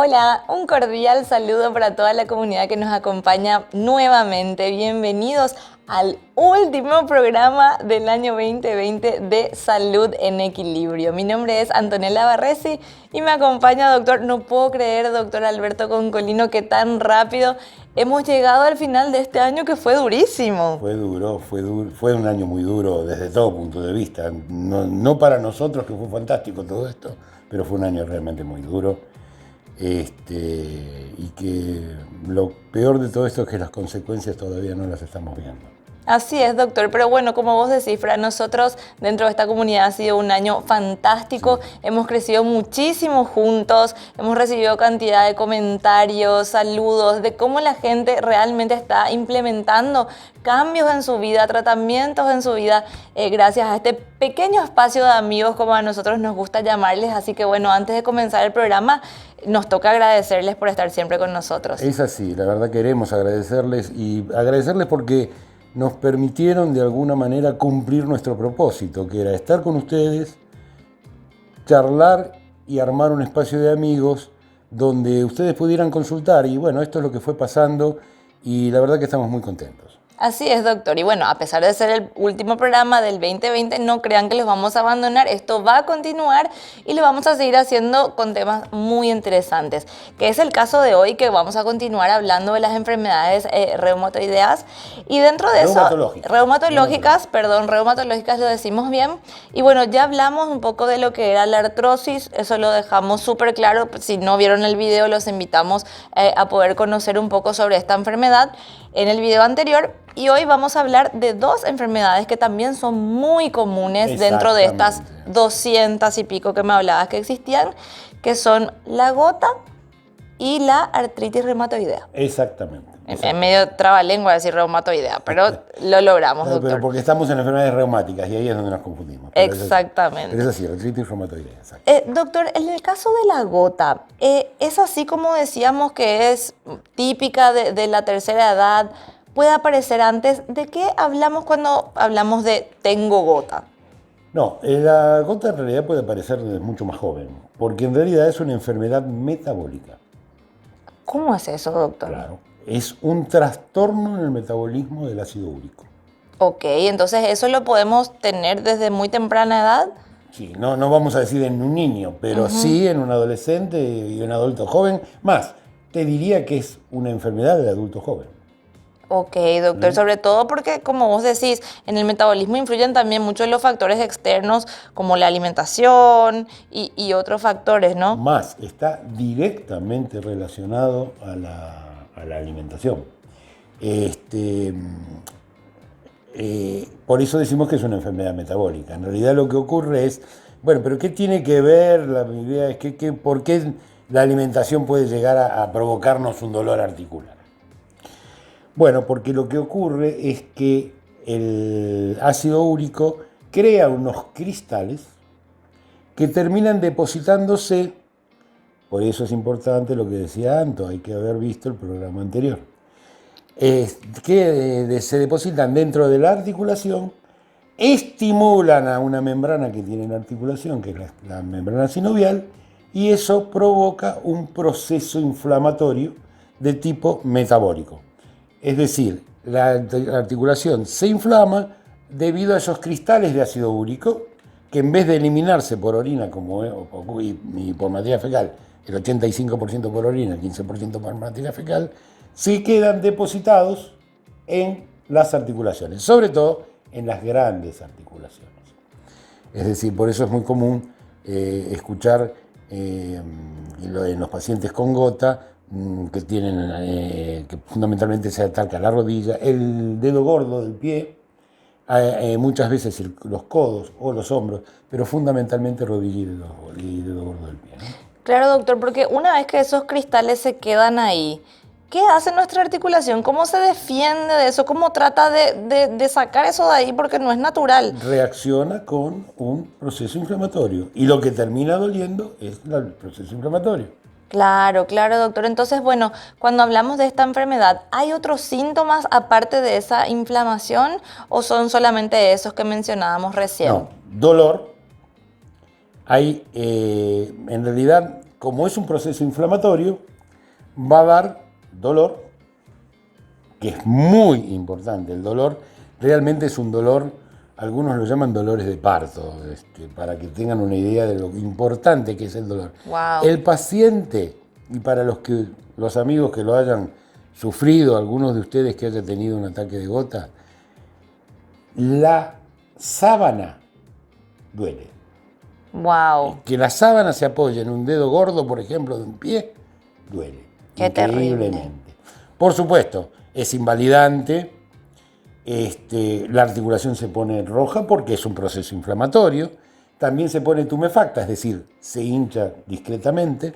Hola, un cordial saludo para toda la comunidad que nos acompaña nuevamente. Bienvenidos al último programa del año 2020 de Salud en Equilibrio. Mi nombre es Antonella Barresi y me acompaña doctor, no puedo creer, doctor Alberto Concolino, que tan rápido hemos llegado al final de este año que fue durísimo. Fue duro, fue un año muy duro desde todo punto de vista. No para nosotros, que fue fantástico todo esto, pero fue un año realmente muy duro. Y que lo peor de todo esto es que las consecuencias todavía no las estamos viendo. Así es, doctor, pero bueno, como vos decís, para nosotros dentro de esta comunidad ha sido un año fantástico, sí. Hemos crecido muchísimo juntos, hemos recibido cantidad de comentarios, saludos, de cómo la gente realmente está implementando cambios en su vida, tratamientos en su vida, gracias a este pequeño espacio de amigos, como a nosotros nos gusta llamarles. Así que bueno, antes de comenzar el programa, nos toca agradecerles por estar siempre con nosotros. Es así, la verdad queremos agradecerles porque nos permitieron de alguna manera cumplir nuestro propósito, que era estar con ustedes, charlar y armar un espacio de amigos donde ustedes pudieran consultar. Y bueno, esto es lo que fue pasando y la verdad que estamos muy contentos. Así es, doctor. Y bueno, a pesar de ser el último programa del 2020, no crean que los vamos a abandonar. Esto va a continuar y lo vamos a seguir haciendo con temas muy interesantes, que es el caso de hoy, que vamos a continuar hablando de las enfermedades reumatoideas. Y dentro de eso, reumatológicas, lo decimos bien. Y bueno, ya hablamos un poco de lo que era la artrosis, eso lo dejamos súper claro. Si no vieron el video, los invitamos a poder conocer un poco sobre esta enfermedad en el video anterior. Y hoy vamos a hablar de dos enfermedades que también son muy comunes dentro de estas 200 y pico que me hablabas que existían, que son la gota y la artritis reumatoidea. Exactamente. Es medio trabalengua decir reumatoidea, pero lo logramos, doctor. Pero porque estamos en enfermedades reumáticas y ahí es donde nos confundimos. Exactamente. Pero es así, artritis reumatoidea. Doctor, en el caso de la gota, ¿es así como decíamos que es típica de la tercera edad? ¿Puede aparecer antes? ¿De qué hablamos cuando hablamos de tengo gota? No, la gota en realidad puede aparecer desde mucho más joven, porque en realidad es una enfermedad metabólica. ¿Cómo es eso, doctor? Claro, es un trastorno en el metabolismo del ácido úrico. Ok, entonces eso lo podemos tener desde muy temprana edad. Sí, no vamos a decir en un niño, pero sí en un adolescente y un adulto joven. Más, te diría que es una enfermedad del adulto joven. Ok, doctor, sobre todo porque, como vos decís, en el metabolismo influyen también muchos los factores externos, como la alimentación y otros factores, ¿no? Más, está directamente relacionado a la alimentación. Por eso decimos que es una enfermedad metabólica. En realidad lo que ocurre es, bueno, pero ¿qué tiene que ver? La idea es ¿por qué la alimentación puede llegar a provocarnos un dolor articular? Bueno, porque lo que ocurre es que el ácido úrico crea unos cristales que terminan depositándose. Por eso es importante lo que decía Anto, hay que haber visto el programa anterior. Que se depositan dentro de la articulación, estimulan a una membrana que tiene la articulación, que es la membrana sinovial, y eso provoca un proceso inflamatorio de tipo metabólico. Es decir, la articulación se inflama debido a esos cristales de ácido úrico que, en vez de eliminarse por orina y por materia fecal, el 85% por orina, el 15% por materia fecal, sí quedan depositados en las articulaciones, sobre todo en las grandes articulaciones. Es decir, por eso es muy común escuchar en los pacientes con gota que tienen, que fundamentalmente se ataca la rodilla, el dedo gordo del pie, muchas veces los codos o los hombros, pero fundamentalmente rodilla y dedo gordo del pie, ¿no? Claro, doctor, porque una vez que esos cristales se quedan ahí, ¿qué hace nuestra articulación? ¿Cómo se defiende de eso? ¿Cómo trata de sacar eso de ahí? Porque no es natural. Reacciona con un proceso inflamatorio y lo que termina doliendo es el proceso inflamatorio. Claro, doctor. Entonces, bueno, cuando hablamos de esta enfermedad, ¿hay otros síntomas aparte de esa inflamación o son solamente esos que mencionábamos recién? No, dolor. En realidad, como es un proceso inflamatorio, va a dar dolor, que es muy importante. El dolor realmente es un dolor, algunos lo llaman dolores de parto, para que tengan una idea de lo importante que es el dolor. Wow. El paciente, y para los amigos que lo hayan sufrido, algunos de ustedes que hayan tenido un ataque de gota, la sábana duele. Wow. Que la sábana se apoye en un dedo gordo, por ejemplo, de un pie, duele. Qué Increíblemente. Por supuesto, es invalidante, la articulación se pone roja porque es un proceso inflamatorio, también se pone tumefacta, es decir, se hincha discretamente,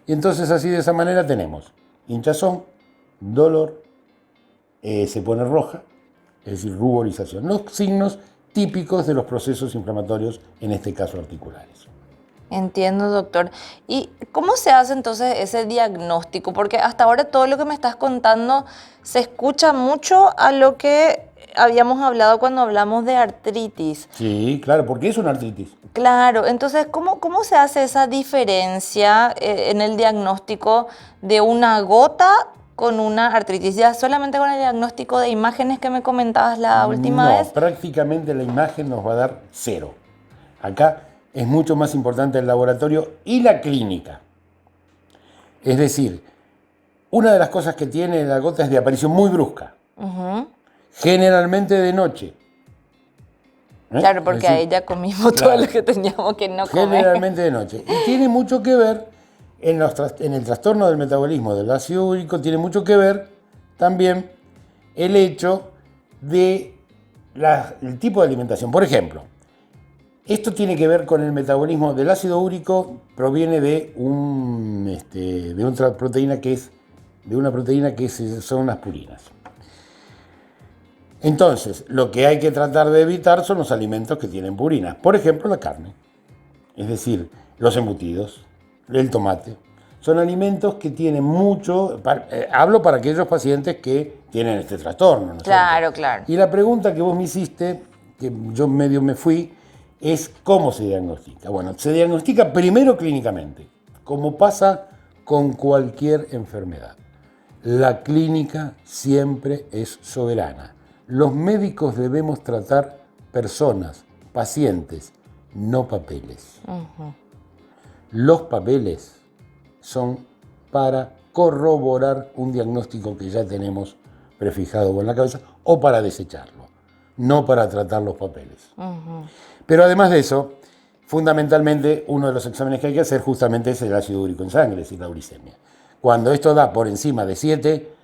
y entonces así de esa manera tenemos hinchazón, dolor, se pone roja, es decir, ruborización, los signos típicos de los procesos inflamatorios, en este caso articulares. Entiendo, doctor. ¿Y cómo se hace entonces ese diagnóstico? Porque hasta ahora todo lo que me estás contando se escucha mucho a lo que habíamos hablado cuando hablamos de artritis. Sí, claro, porque es una artritis. Claro, entonces, ¿cómo se hace esa diferencia en el diagnóstico de una gota con una artritis? Ya solamente con el diagnóstico de imágenes que me comentabas la última vez. No, prácticamente la imagen nos va a dar 0. Acá es mucho más importante el laboratorio y la clínica. Es decir, una de las cosas que tiene la gota es de aparición muy brusca, generalmente de noche. Claro, porque ahí ya comimos todo lo que teníamos que no comer. Generalmente de noche. Y tiene mucho que ver, en el trastorno del metabolismo del ácido úrico, tiene mucho que ver también el hecho de el tipo de alimentación. Por ejemplo, esto tiene que ver con el metabolismo del ácido úrico, proviene de una proteína que son las purinas. Entonces, lo que hay que tratar de evitar son los alimentos que tienen purinas. Por ejemplo, la carne, es decir, los embutidos, el tomate. Son alimentos que tienen mucho. Hablo para aquellos pacientes que tienen este trastorno, ¿no es Claro, cierto? claro. Y la pregunta que vos me hiciste, que yo medio me fui, es cómo se diagnostica. Bueno, se diagnostica primero clínicamente, como pasa con cualquier enfermedad. La clínica siempre es soberana. Los médicos debemos tratar personas, pacientes, no papeles. Los papeles son para corroborar un diagnóstico que ya tenemos prefijado en la cabeza o para desecharlo, no para tratar los papeles. Pero además de eso, fundamentalmente uno de los exámenes que hay que hacer justamente es el ácido úrico en sangre, es decir, la uricemia. Cuando esto da por encima de 7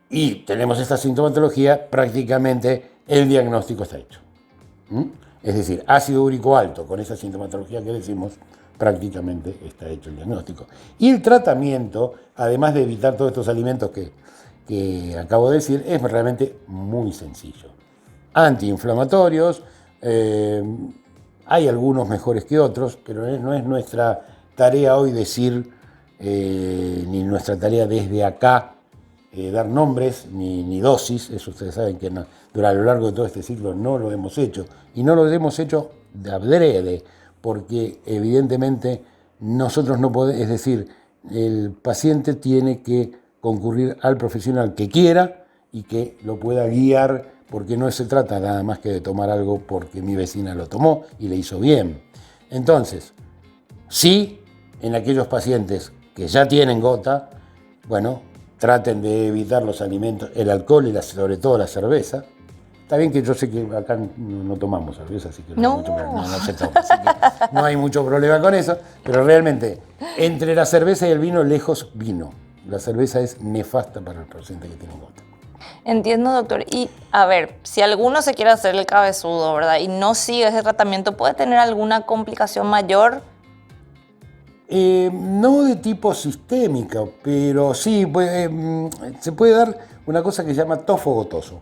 y tenemos esta sintomatología, prácticamente el diagnóstico está hecho. Es decir, ácido úrico alto, con esa sintomatología que decimos, prácticamente está hecho el diagnóstico. Y el tratamiento, además de evitar todos estos alimentos que acabo de decir, es realmente muy sencillo. Antiinflamatorios, hay algunos mejores que otros, pero no es nuestra tarea hoy decir, ni nuestra tarea desde acá, dar nombres ni dosis. Eso ustedes saben que a lo largo de todo este ciclo no lo hemos hecho. Y no lo hemos hecho de adrede, porque evidentemente nosotros no podemos, es decir, el paciente tiene que concurrir al profesional que quiera y que lo pueda guiar, porque no se trata nada más que de tomar algo porque mi vecina lo tomó y le hizo bien. Entonces, sí, en aquellos pacientes que ya tienen gota, bueno, traten de evitar los alimentos, el alcohol y sobre todo la cerveza. Está bien que yo sé que acá no tomamos cerveza, así que no se toma, así que no hay mucho problema con eso, pero realmente entre la cerveza y el vino, lejos vino. La cerveza es nefasta para el paciente que tiene gota. Entiendo, doctor. Y a ver, si alguno se quiere hacer el cabezudo, ¿verdad? Y no sigue ese tratamiento, ¿puede tener alguna complicación mayor? No de tipo sistémica, pero sí se puede dar una cosa que se llama tofo gotoso,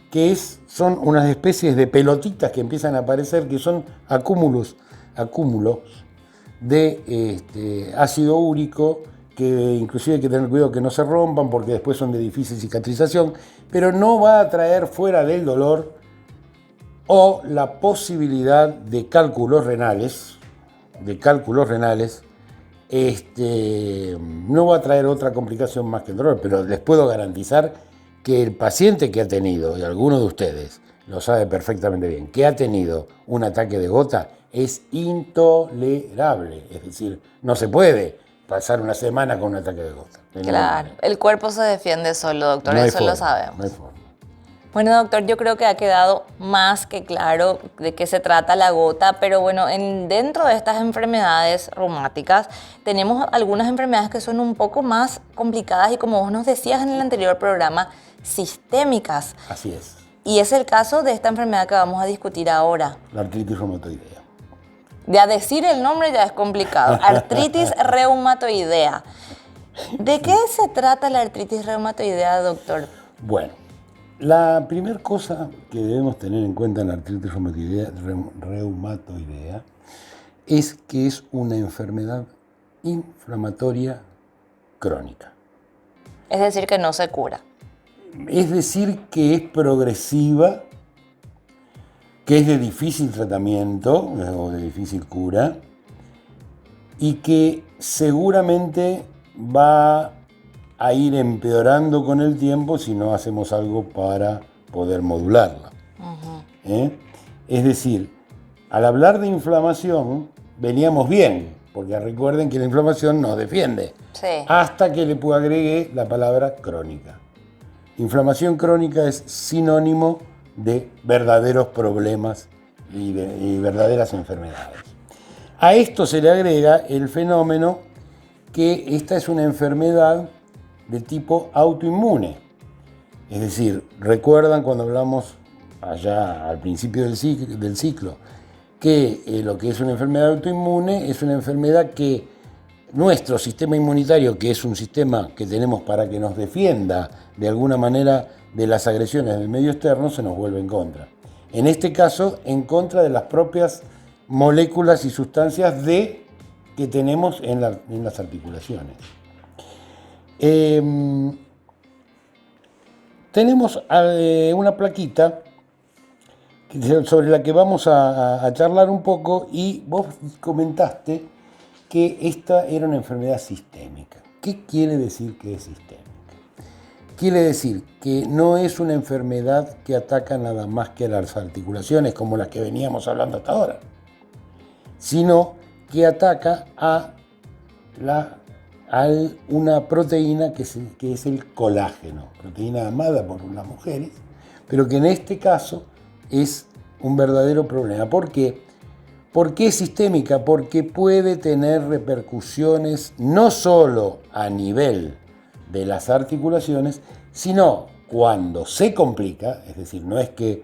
que son unas especies de pelotitas que empiezan a aparecer, que son acúmulos de ácido úrico, que inclusive hay que tener cuidado que no se rompan porque después son de difícil cicatrización, pero no va a traer fuera del dolor o la posibilidad de cálculos renales no va a traer otra complicación más que el dolor, pero les puedo garantizar que el paciente que ha tenido, y alguno de ustedes lo sabe perfectamente bien, que ha tenido un ataque de gota, es intolerable. Es decir, no se puede pasar una semana con un ataque de gota. Claro, el cuerpo se defiende solo, doctor, No hay eso lo forma, sabemos. no hay forma. Bueno, doctor, yo creo que ha quedado más que claro de qué se trata la gota, pero bueno, dentro de estas enfermedades reumáticas tenemos algunas enfermedades que son un poco más complicadas y, como vos nos decías en el anterior programa, sistémicas. Así es. Y es el caso de esta enfermedad que vamos a discutir ahora. La artritis reumatoidea. Ya decir el nombre ya es complicado. Artritis reumatoidea. ¿De qué se trata la artritis reumatoidea, doctor? Bueno, la primera cosa que debemos tener en cuenta en la artritis reumatoidea es que es una enfermedad inflamatoria crónica. Es decir, que no se cura. Es decir, que es progresiva, que es de difícil tratamiento o de difícil cura y que seguramente va a ir empeorando con el tiempo si no hacemos algo para poder modularla. Es decir, al hablar de inflamación veníamos bien, porque recuerden que la inflamación nos defiende, Sí. hasta que le agregué la palabra crónica. Inflamación crónica es sinónimo de verdaderos problemas y verdaderas enfermedades. A esto se le agrega el fenómeno que esta es una enfermedad de tipo autoinmune. Es decir, recuerdan cuando hablamos allá al principio del ciclo que lo que es una enfermedad autoinmune es una enfermedad que nuestro sistema inmunitario, que es un sistema que tenemos para que nos defienda de alguna manera de las agresiones del medio externo, se nos vuelve en contra. En este caso, en contra de las propias moléculas y sustancias que tenemos en las articulaciones. Tenemos una plaquita sobre la que vamos a charlar un poco, y vos comentaste que esta era una enfermedad sistémica. ¿Qué quiere decir que es sistémica? Quiere decir que no es una enfermedad que ataca nada más que a las articulaciones, como las que veníamos hablando hasta ahora, sino que ataca a una proteína que es el colágeno, proteína amada por las mujeres, pero que en este caso es un verdadero problema. ¿Por qué? ¿Por qué es sistémica? Porque puede tener repercusiones no solo a nivel de las articulaciones, sino cuando se complica, es decir, no es que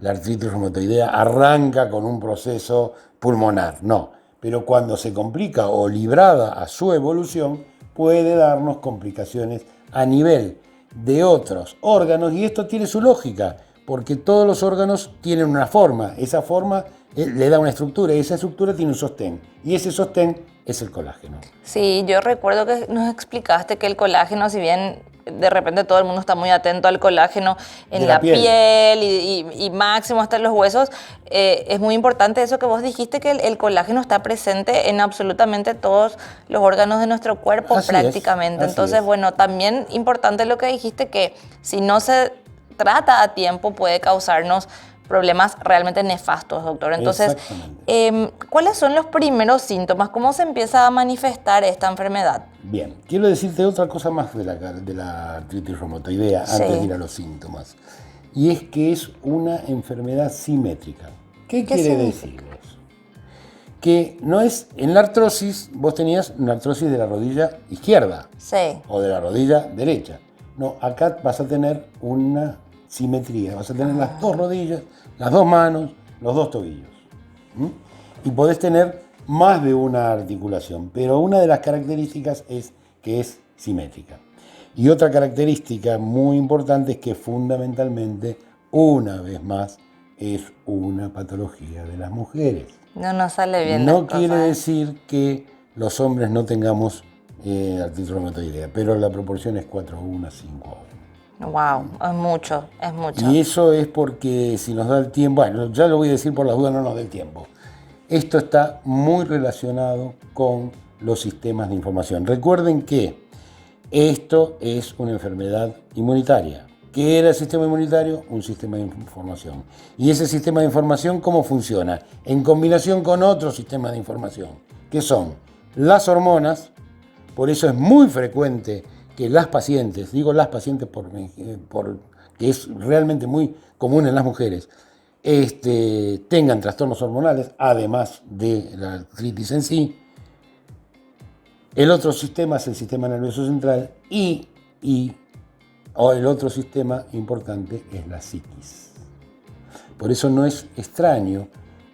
la artritis reumatoidea arranca con un proceso pulmonar, no, pero cuando se complica o librada a su evolución, puede darnos complicaciones a nivel de otros órganos, y esto tiene su lógica, porque todos los órganos tienen una forma, esa forma le da una estructura, y esa estructura tiene un sostén, y ese sostén es el colágeno. Sí, yo recuerdo que nos explicaste que el colágeno, si bien de repente todo el mundo está muy atento al colágeno en la piel y máximo hasta en los huesos, es muy importante eso que vos dijiste, que el colágeno está presente en absolutamente todos los órganos de nuestro cuerpo, así prácticamente. Entonces, bueno, también importante lo que dijiste, que si no se trata a tiempo puede causarnos problemas realmente nefastos, doctor. Entonces, ¿cuáles son los primeros síntomas? ¿Cómo se empieza a manifestar esta enfermedad? Bien, quiero decirte otra cosa más de la artritis reumatoidea antes de ir a los síntomas. Y es que es una enfermedad simétrica. ¿Qué quiere decir eso? Que no es, en la artrosis, vos tenías una artrosis de la rodilla izquierda o de la rodilla derecha. No, acá vas a tener una simetría, vas a tener las dos rodillas, las dos manos, los dos tobillos. Y podés tener más de una articulación, pero una de las características es que es simétrica. Y otra característica muy importante es que fundamentalmente, una vez más, es una patología de las mujeres. No nos sale bien. No quiere decir que los hombres no tengamos artritis reumatoidea, pero la proporción es 4:1 a 5:1. Wow, es mucho, es mucho. Y eso es porque si nos da el tiempo, bueno, ya lo voy a decir por las dudas, no nos da el tiempo. Esto está muy relacionado con los sistemas de información. Recuerden que esto es una enfermedad inmunitaria. ¿Qué era el sistema inmunitario? Un sistema de información. ¿Y ese sistema de información cómo funciona? En combinación con otros sistemas de información, que son las hormonas. Por eso es muy frecuente que las pacientes, digo las pacientes que es realmente muy común en las mujeres, tengan trastornos hormonales, además de la artritis en sí. El otro sistema es el sistema nervioso central o el otro sistema importante es la psiquis. Por eso no es extraño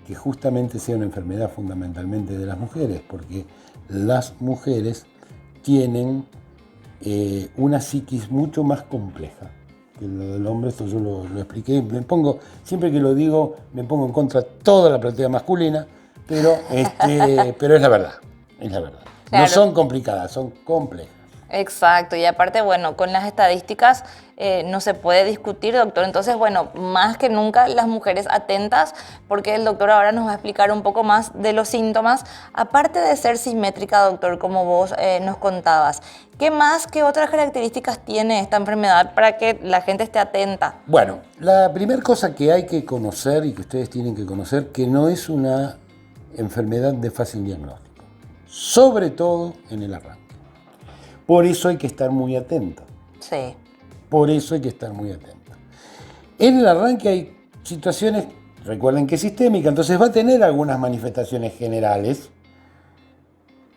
que justamente sea una enfermedad fundamentalmente de las mujeres, porque las mujeres tienen una psiquis mucho más compleja que lo del hombre. Esto yo lo expliqué. Siempre que lo digo, me pongo en contra de toda la platea masculina, pero es la verdad, es la verdad. Claro. No son complicadas, son complejas. Exacto, y aparte, bueno, con las estadísticas no se puede discutir, doctor. Entonces, bueno, más que nunca las mujeres atentas, porque el doctor ahora nos va a explicar un poco más de los síntomas. Aparte de ser simétrica, doctor, como vos nos contabas, ¿qué otras características tiene esta enfermedad para que la gente esté atenta? Bueno, la primera cosa que hay que conocer y que ustedes tienen que conocer, que no es una enfermedad de fácil diagnóstico, sobre todo en el arranque. Por eso hay que estar muy atento. Sí. Por eso hay que estar muy atento. En el arranque hay situaciones, recuerden que es sistémica, entonces va a tener algunas manifestaciones generales,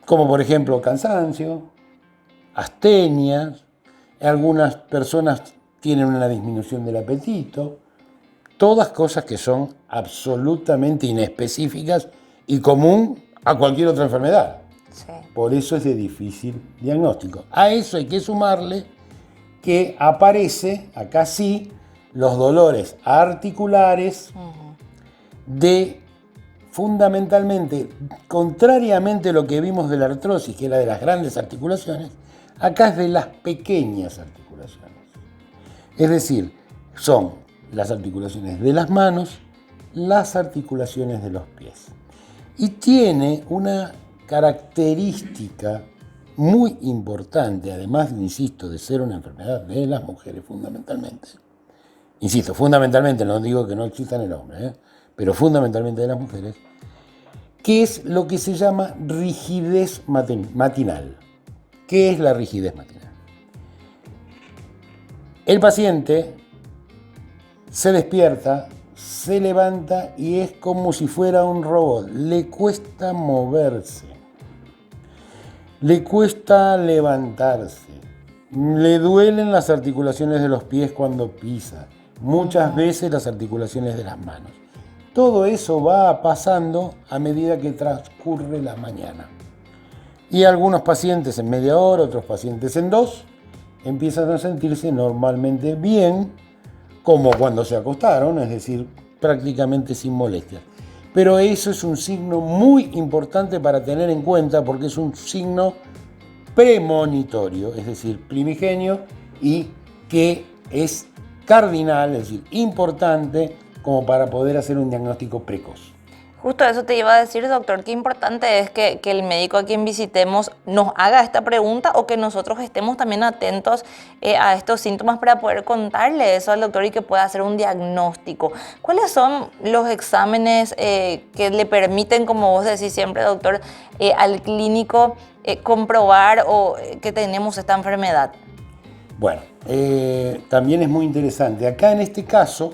como por ejemplo cansancio, astenia, algunas personas tienen una disminución del apetito, todas cosas que son absolutamente inespecíficas y común a cualquier otra enfermedad. Sí. Por eso es de difícil diagnóstico. A eso hay que sumarle que aparece, acá sí, los dolores articulares fundamentalmente, contrariamente a lo que vimos de la artrosis, que era de las grandes articulaciones, acá es de las pequeñas articulaciones. Es decir, son las articulaciones de las manos, las articulaciones de los pies. Y tiene una característica muy importante, además, insisto, de ser una enfermedad de las mujeres fundamentalmente. Insisto, fundamentalmente, no digo que no exista en el hombre, pero fundamentalmente de las mujeres, que es lo que se llama rigidez matinal. ¿Qué es la rigidez matinal? El paciente se despierta, se levanta y es como si fuera un robot. Le cuesta moverse, le cuesta levantarse, le duelen las articulaciones de los pies cuando pisa, muchas veces las articulaciones de las manos. Todo eso va pasando a medida que transcurre la mañana. Y algunos pacientes en media hora, otros pacientes en 2, empiezan a sentirse normalmente bien, como cuando se acostaron, es decir, prácticamente sin molestias. Pero eso es un signo muy importante para tener en cuenta porque es un signo premonitorio, es decir, primigenio, y que es cardinal, es decir, importante como para poder hacer un diagnóstico precoz. Justo eso te iba a decir, doctor, qué importante es que el médico a quien visitemos nos haga esta pregunta o que nosotros estemos también atentos a estos síntomas para poder contarle eso al doctor y que pueda hacer un diagnóstico. ¿Cuáles son los exámenes que le permiten, como vos decís siempre, doctor, al clínico comprobar que tenemos esta enfermedad? Bueno, también es muy interesante. Acá en este caso,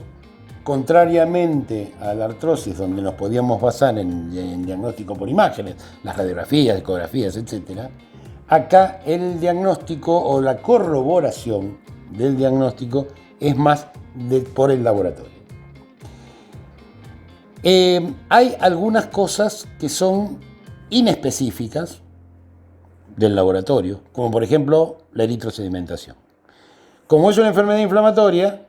contrariamente a la artrosis, donde nos podíamos basar en diagnóstico por imágenes, las radiografías, ecografías, etc., acá el diagnóstico o la corroboración del diagnóstico es más por el laboratorio. Hay algunas cosas que son inespecíficas del laboratorio, como por ejemplo la eritrosedimentación. Como es una enfermedad inflamatoria,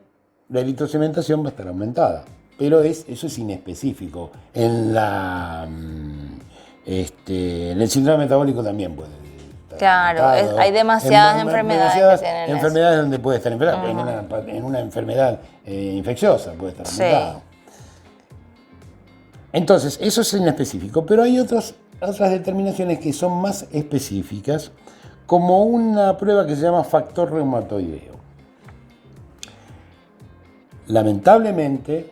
la eritrosedimentación va a estar aumentada, pero eso es inespecífico. En el síndrome metabólico también puede estar. Claro, hay demasiadas enfermedades que tienen enfermedades donde puede estar enfermedad, en una enfermedad infecciosa puede estar aumentado. Sí. Entonces, eso es inespecífico, pero hay otros otras determinaciones que son más específicas, como una prueba que se llama factor reumatoideo. Lamentablemente,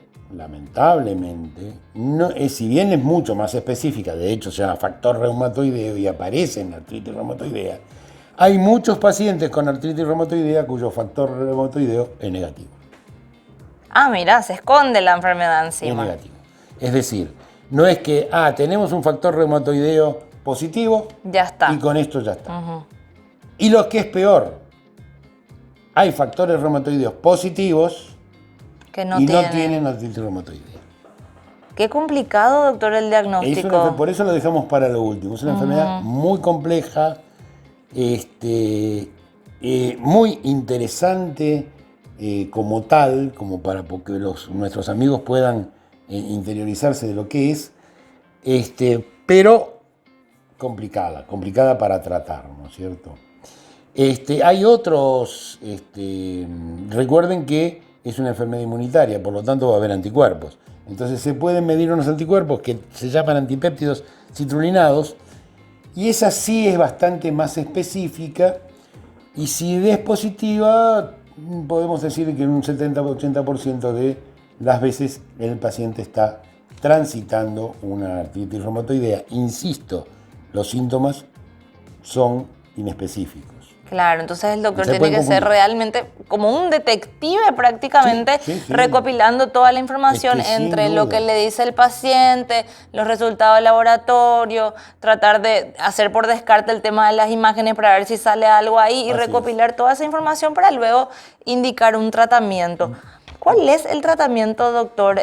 no, si bien es mucho más específica, de hecho se llama factor reumatoideo y aparece en la artritis reumatoidea, hay muchos pacientes con artritis reumatoidea cuyo factor reumatoideo es negativo. Ah, mira, se esconde la enfermedad encima. Es negativo. Es decir, no es que, tenemos un factor reumatoideo positivo, ya está. Y con esto ya está. Y lo que es peor, hay factores reumatoideos positivos que no tienen artritis reumatoidea. Qué complicado, doctor, el diagnóstico. Por eso lo dejamos para lo último. Es una enfermedad muy compleja, muy interesante como tal, como para que nuestros amigos puedan interiorizarse de lo que es, pero complicada para tratar, ¿no es cierto? Hay otros, recuerden que es una enfermedad inmunitaria, por lo tanto va a haber anticuerpos. Entonces se pueden medir unos anticuerpos que se llaman antipéptidos citrulinados, y esa sí es bastante más específica, y si es positiva, podemos decir que en un 70-80% de las veces el paciente está transitando una artritis reumatoidea. Insisto, los síntomas son inespecíficos. Claro, entonces el doctor tiene que ser realmente como un detective prácticamente, recopilando toda la información entre lo que le dice el paciente, los resultados del laboratorio, tratar de hacer por descarte el tema de las imágenes para ver si sale algo ahí y recopilar toda esa información para luego indicar un tratamiento. ¿Cuál es el tratamiento, doctor?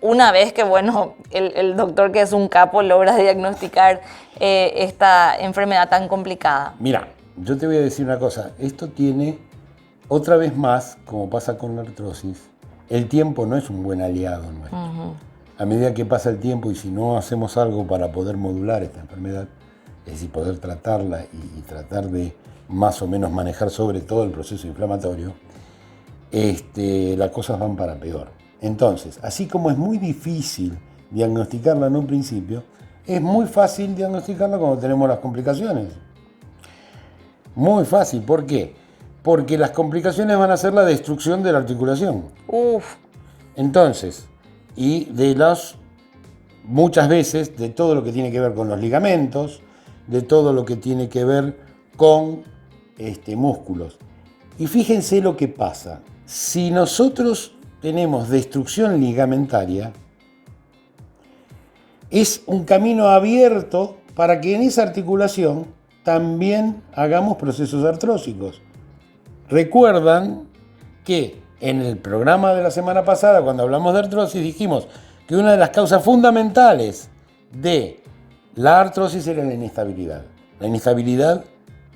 Una vez que, bueno, el doctor, que es un capo, logra diagnosticar esta enfermedad tan complicada. Mira, yo te voy a decir una cosa. Esto tiene, otra vez más, como pasa con la artrosis, el tiempo no es un buen aliado nuestro. A medida que pasa el tiempo y si no hacemos algo para poder modular esta enfermedad, es decir, poder tratarla y tratar de más o menos manejar sobre todo el proceso inflamatorio, las cosas van para peor. Entonces, así como es muy difícil diagnosticarla en un principio, es muy fácil diagnosticarla cuando tenemos las complicaciones. Muy fácil. ¿Por qué? Porque las complicaciones van a ser la destrucción de la articulación. Entonces, y muchas veces de todo lo que tiene que ver con los ligamentos, de todo lo que tiene que ver con músculos. Y fíjense lo que pasa. Si nosotros tenemos destrucción ligamentaria, es un camino abierto para que en esa articulación también hagamos procesos artrósicos. Recuerdan que en el programa de la semana pasada, cuando hablamos de artrosis, dijimos que una de las causas fundamentales de la artrosis era la inestabilidad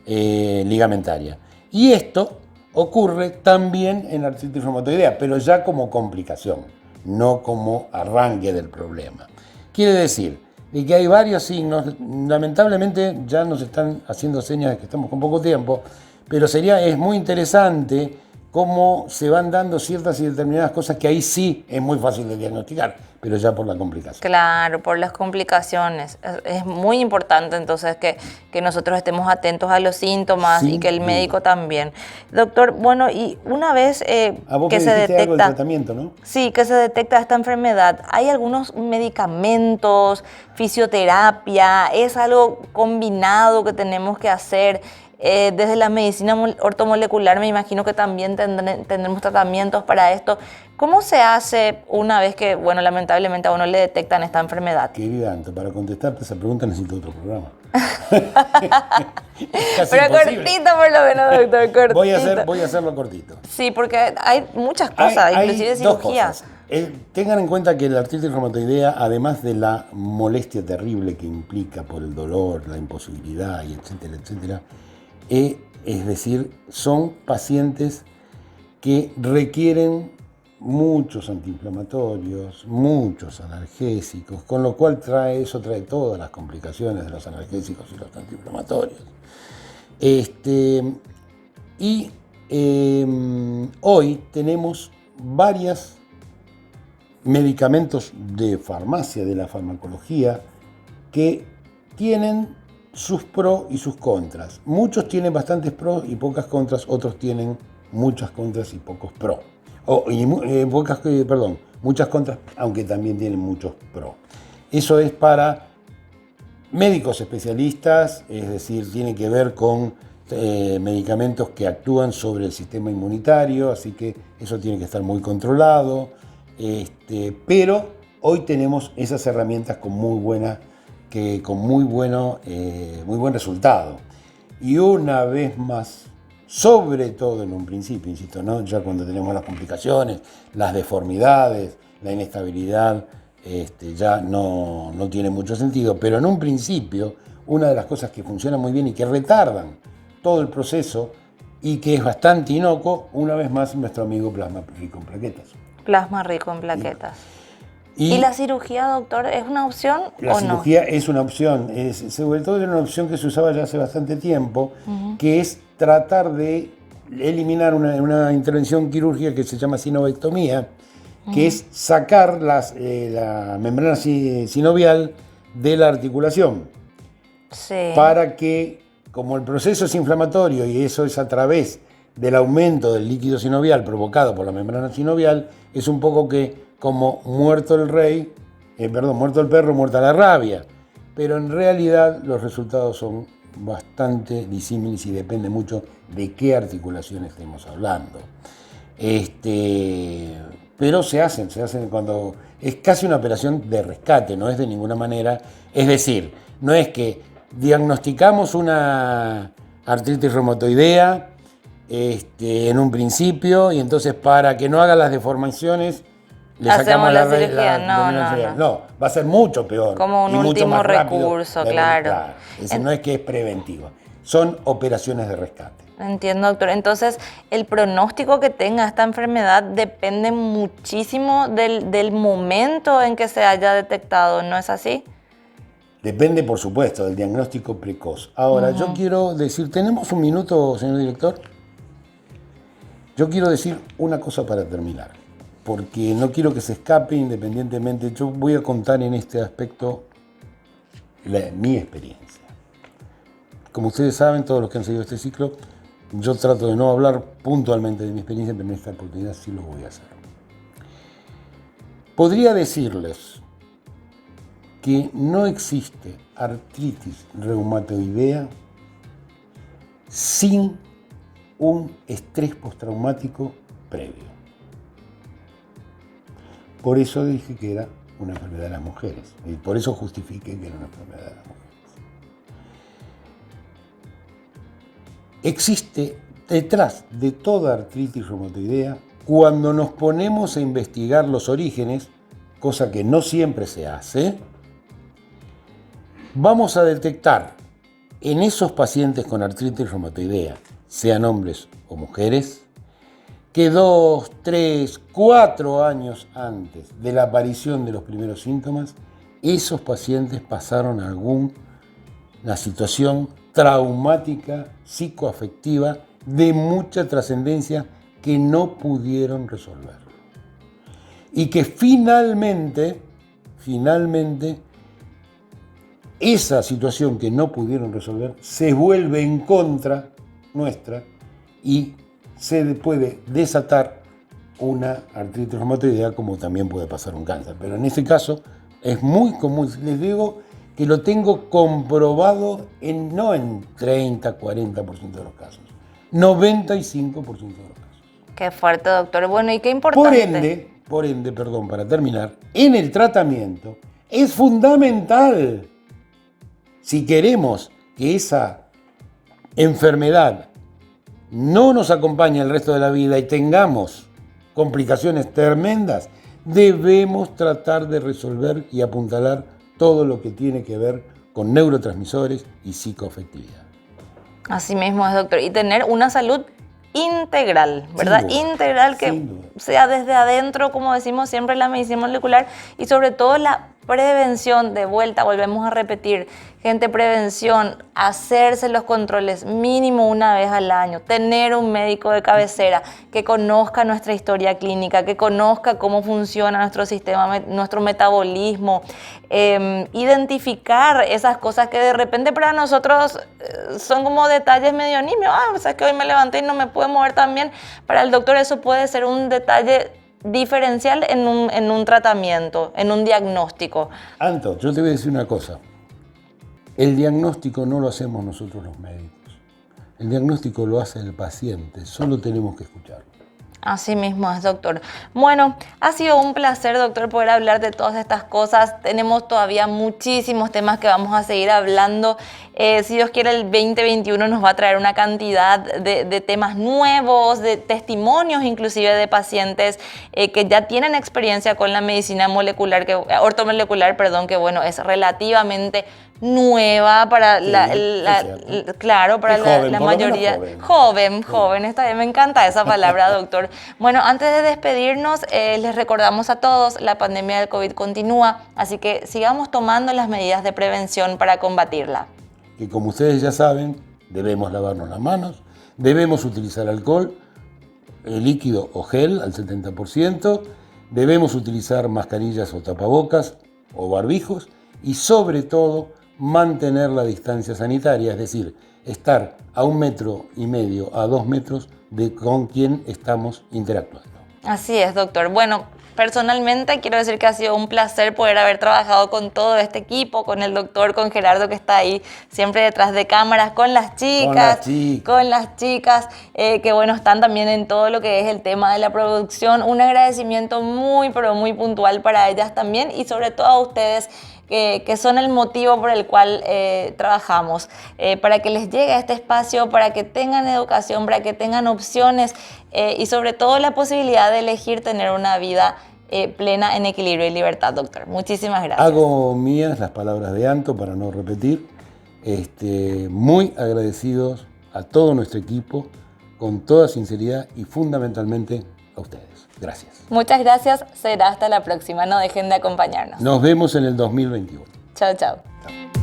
ligamentaria. Y esto ocurre también en la artritis reumatoidea, pero ya como complicación, no como arranque del problema. Quiere decir de que hay varios signos, lamentablemente ya nos están haciendo señas de que estamos con poco tiempo, pero es muy interesante cómo se van dando ciertas y determinadas cosas que ahí sí es muy fácil de diagnosticar, pero ya por la complicación. Claro, por las complicaciones. Es muy importante entonces que nosotros estemos atentos a los síntomas y que el médico también. Doctor, bueno, y una vez que se detecta algo del tratamiento, ¿no? Sí, que se detecta esta enfermedad, ¿hay algunos medicamentos, fisioterapia? ¿Es algo combinado que tenemos que hacer? Desde la medicina ortomolecular me imagino que también tendremos tratamientos para esto. ¿Cómo se hace una vez que, bueno, lamentablemente a uno le detectan esta enfermedad? Querida Anto, para contestarte esa pregunta necesito otro programa. Pero imposible. Cortito por lo menos, doctor, cortito. Voy a hacerlo cortito. Sí, porque hay muchas cosas, inclusive cirugías. Tengan en cuenta que la artritis reumatoidea, además de la molestia terrible que implica por el dolor, la imposibilidad, y etcétera, etcétera, es decir, son pacientes que requieren muchos antiinflamatorios, muchos analgésicos, con lo cual eso trae todas las complicaciones de los analgésicos y los antiinflamatorios. Hoy tenemos varios medicamentos de farmacia, de la farmacología, que tienen sus pros y sus contras. Muchos tienen bastantes pros y pocas contras, otros tienen muchas contras y pocos pros. Muchas contras, aunque también tienen muchos pros. Eso es para médicos especialistas, es decir, tiene que ver con medicamentos que actúan sobre el sistema inmunitario, así que eso tiene que estar muy controlado. Pero hoy tenemos esas herramientas con muy buen resultado. Y una vez más, sobre todo en un principio, insisto, ¿no? Ya cuando tenemos las complicaciones, las deformidades, la inestabilidad, ya no tiene mucho sentido, pero en un principio, una de las cosas que funciona muy bien y que retardan todo el proceso y que es bastante inocuo, una vez más, nuestro amigo plasma rico en plaquetas. Plasma rico en plaquetas. ¿Y la cirugía, doctor, es una opción o no? La cirugía es una opción, sobre todo era una opción que se usaba ya hace bastante tiempo, que es tratar de eliminar una intervención quirúrgica que se llama sinovectomía, que es sacar la membrana sinovial de la articulación. Sí. Para que, como el proceso es inflamatorio y eso es a través del aumento del líquido sinovial provocado por la membrana sinovial, es un poco que como muerto el perro, muerta la rabia. Pero en realidad los resultados son bastante disímiles y depende mucho de qué articulación estemos hablando. Pero se hacen cuando es casi una operación de rescate, no es de ninguna manera. Es decir, no es que diagnosticamos una artritis reumatoidea en un principio y entonces para que no haga las deformaciones le sacamos la cirugía. No, va a ser mucho peor. Como un último recurso, claro. No es que es preventivo, son operaciones de rescate. Entiendo, doctor. Entonces, el pronóstico que tenga esta enfermedad depende muchísimo del momento en que se haya detectado, ¿no es así? Depende, por supuesto, del diagnóstico precoz. Ahora, yo quiero decir, ¿tenemos un minuto, señor director? Yo quiero decir una cosa para terminar, porque no quiero que se escape independientemente. Yo voy a contar en este aspecto mi experiencia. Como ustedes saben, todos los que han seguido este ciclo, yo trato de no hablar puntualmente de mi experiencia, pero en esta oportunidad sí lo voy a hacer. Podría decirles que no existe artritis reumatoidea sin un estrés postraumático previo. Por eso dije que era una enfermedad de las mujeres, y por eso justifiqué que era una enfermedad de las mujeres. Existe detrás de toda artritis reumatoidea, cuando nos ponemos a investigar los orígenes, cosa que no siempre se hace, vamos a detectar en esos pacientes con artritis reumatoidea, sean hombres o mujeres, que 2, 3, 4 años antes de la aparición de los primeros síntomas, esos pacientes pasaron alguna situación traumática, psicoafectiva, de mucha trascendencia que no pudieron resolver. Y que finalmente, esa situación que no pudieron resolver se vuelve en contra nuestra y se puede desatar una artritis reumatoidea, como también puede pasar un cáncer. Pero en este caso es muy común, les digo que lo tengo comprobado no en 30, 40% de los casos, 95% de los casos. Qué fuerte, doctor. Bueno, y qué importante. Por ende, para terminar, en el tratamiento es fundamental, si queremos que esa enfermedad no nos acompañe el resto de la vida y tengamos complicaciones tremendas, debemos tratar de resolver y apuntalar todo lo que tiene que ver con neurotransmisores y psicoafectividad. Así mismo es, doctor. Y tener una salud integral, ¿verdad? Integral, que sea desde adentro, como decimos siempre en la medicina molecular, y sobre todo la Prevención, de vuelta, volvemos a repetir, gente, prevención, hacerse los controles mínimo una vez al año, tener un médico de cabecera que conozca nuestra historia clínica, que conozca cómo funciona nuestro sistema, nuestro metabolismo, identificar esas cosas que de repente para nosotros son como detalles medio nimios. O sea, que hoy me levanté y no me puedo mover tan bien. Para el doctor eso puede ser un detalle diferencial en un tratamiento, en un diagnóstico. Anto, yo te voy a decir una cosa. El diagnóstico no lo hacemos nosotros los médicos. El diagnóstico lo hace el paciente, solo tenemos que escucharlo. Así mismo es, doctor. Bueno, ha sido un placer, doctor, poder hablar de todas estas cosas. Tenemos todavía muchísimos temas que vamos a seguir hablando. Si Dios quiere, el 2021 nos va a traer una cantidad de temas nuevos, de testimonios inclusive de pacientes que ya tienen experiencia con la medicina ortomolecular, que bueno, es relativamente nueva para claro, para la mayoría. Joven, está bien, me encanta esa palabra, doctor. Bueno, antes de despedirnos, les recordamos a todos, la pandemia del COVID continúa, así que sigamos tomando las medidas de prevención para combatirla. Que como ustedes ya saben, debemos lavarnos las manos, debemos utilizar alcohol, líquido o gel al 70%, debemos utilizar mascarillas o tapabocas o barbijos y sobre todo mantener la distancia sanitaria, es decir, estar a 1,5 metros a 2 metros de con quien estamos interactuando. Así es, doctor. Bueno, personalmente quiero decir que ha sido un placer poder haber trabajado con todo este equipo, con el doctor, con Gerardo que está ahí siempre detrás de cámaras, con las chicas, que bueno, están también en todo lo que es el tema de la producción. Un agradecimiento muy, pero muy puntual para ellas también y sobre todo a ustedes que son el motivo por el cual trabajamos, para que les llegue a este espacio, para que tengan educación, para que tengan opciones y sobre todo la posibilidad de elegir tener una vida plena en equilibrio y libertad, doctor. Muchísimas gracias. Hago mías las palabras de Anto para no repetir. Muy agradecidos a todo nuestro equipo, con toda sinceridad y fundamentalmente a ustedes. Gracias. Muchas gracias. Será hasta la próxima. No dejen de acompañarnos. Nos vemos en el 2021. Chao, chao. Chao.